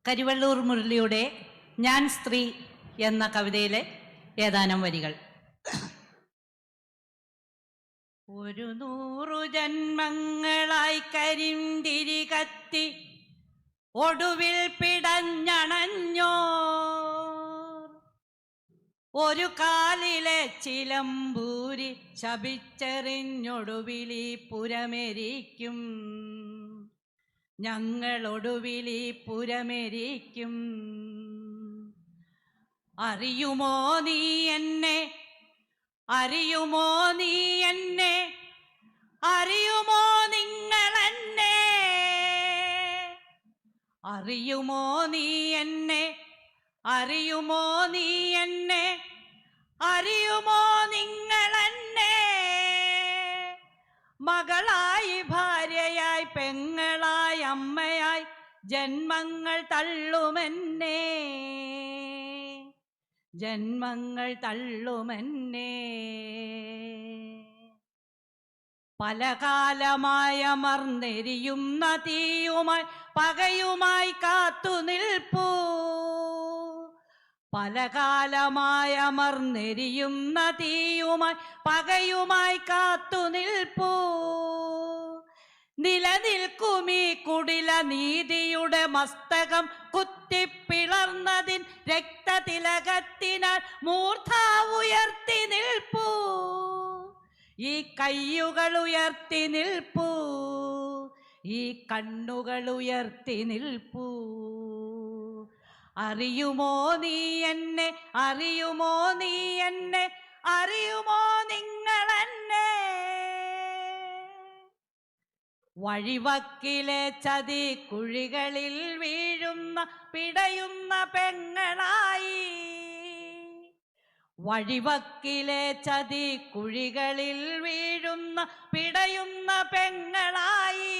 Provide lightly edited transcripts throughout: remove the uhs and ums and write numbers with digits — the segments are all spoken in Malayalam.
കരിവള്ളൂർ മുരളിയുടെ ഞാൻ സ്ത്രീ എന്ന കവിതയിലെ ഏതാനും വരികൾ. 100 ജന്മങ്ങളായി കരിന്തിരി കത്തി ഒടുവിൽ പിടഞ്ഞണഞ്ഞോ ഒരു കാലിലെ ചിലമ്പൂരി ശപിച്ചെറിഞ്ഞൊടുവിലി പുരമെരിക്കും ഞങ്ങളൊടുവിലി പുരമെരിക്കും. അറിയുമോ നീ എന്നെ, അറിയുമോ നീ എന്നെ, അറിയുമോ നിങ്ങളെന്നെ, അറിയുമോ നീ എന്നെ, അറിയുമോ നീ എന്നെ, അറിയുമോ നിങ്ങളെന്നെ. മകളായി, ഭാര്യയായി, പെങ്ങളായി, അമ്മയായി ജന്മങ്ങൾ തള്ളുമെന്നെ, ജന്മങ്ങൾ തള്ളുമെന്നെ. പല കാലമായ അമർന്നെരിയുന്ന തീയുമായി പകയുമായി കാത്തു നിൽപ്പൂ, പല കാലമായ അമർന്നെരിയുന്ന തീയുമായി പകയുമായി കാത്തു നിൽപ്പൂ. നിലനിൽക്കുമീ കുടില നീതിയുടെ മസ്തകം കുത്തിപ്പിളർന്നതിൻ രക്തതിലകത്തിനാൽ മൂർധ ഉയർത്തി നിൽപ്പൂ, ഈ കയ്യുകൾ ഉയർത്തി നിൽപ്പൂ, ഈ കണ്ണുകൾ ഉയർത്തി നിൽപ്പൂ. അറിയുമോ നീ എന്നെ, അറിയുമോ നീ എന്നെ, അറിയുമോ നിങ്ങളെന്നെ. വഴിവക്കിലെ ചതി കുഴികളിൽ വീഴുന്ന പിടയുന്ന പെങ്ങളായി, വഴിവക്കിലെ ചതി കുഴികളിൽ വീഴുന്ന പിടയുന്ന പെങ്ങളായി.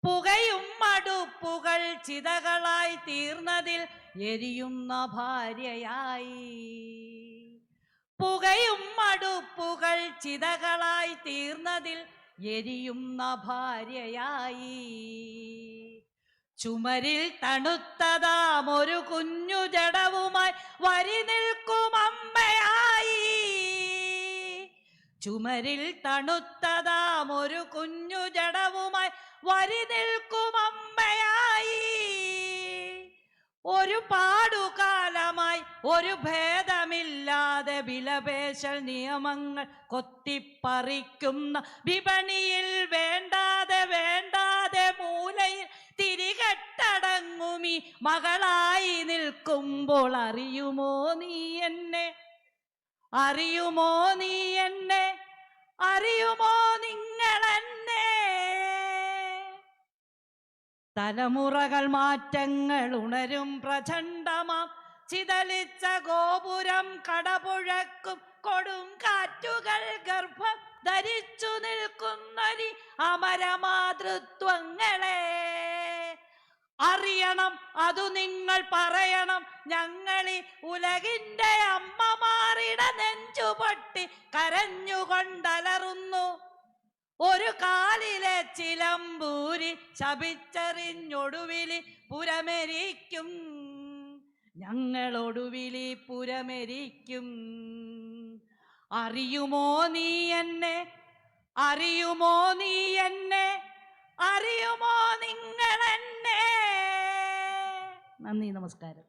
പുകയും അടുപ്പുകൾ ചിതകളായി തീർന്നതിൽ എരിയുന്ന ഭാര്യയായി, പുകയും അടുപ്പുകൾ ചിതകളായി തീർന്നതിൽ എരിയുന്ന ഭാര്യയായി. ചുമരിൽ തണുത്തതാം ഒരു കുഞ്ഞു ജഡവുമായി വരി നിൽക്കും അമ്മയായി, ചുമരിൽ തണുത്തതാം ഒരു കുഞ്ഞു ജഡവുമായി വരി നിൽക്കും അമ്മയായി. ഒരു പാടുകാലമായി ഒരു ഭേദമില്ലാതെ വിലപേശൽ നിയമങ്ങൾ കൊത്തിപ്പറിക്കുന്ന വിപണിയിൽ വേണ്ടാതെ വേണ്ടാതെ മൂലയിൽ തിരികെട്ടടങ്ങുമീ മകളായി നിൽക്കുമ്പോൾ അറിയുമോ നീ എന്നെ, അറിയുമോ നീ എന്നെ, അറിയുമോ നിങ്ങളെന്നെ. തലമുറകൾ മാറ്റങ്ങൾ ഉണരും പ്രചണ്ഡമാം ചിതലിച്ച ഗോപുരം കടപുഴക്കും കൊടും കാറ്റുകൾ ഗർഭം ധരിച്ചു നിൽക്കുന്നൊരി അമരമാതൃത്വങ്ങളെ. അറിയണം, അതു നിങ്ങൾ പറയണം, ഞങ്ങളി ഉലകിൻ്റെ അമ്മമാറിട നെഞ്ചുപൊട്ടി കരഞ്ഞുകൊണ്ടലറുന്നു ഒരു കാലിലെ ചിലമ്പൂരി ശപിച്ചെറിഞ്ഞൊടുവിലി പുരമെരിക്കും ഞങ്ങളൊടുവിലി പുരമെരിക്കും. അറിയുമോ നീ എന്നെ, അറിയുമോ നീ എന്നെ, അറിയുമോ നിങ്ങളെന്നെ. നന്ദി, നമസ്കാരം.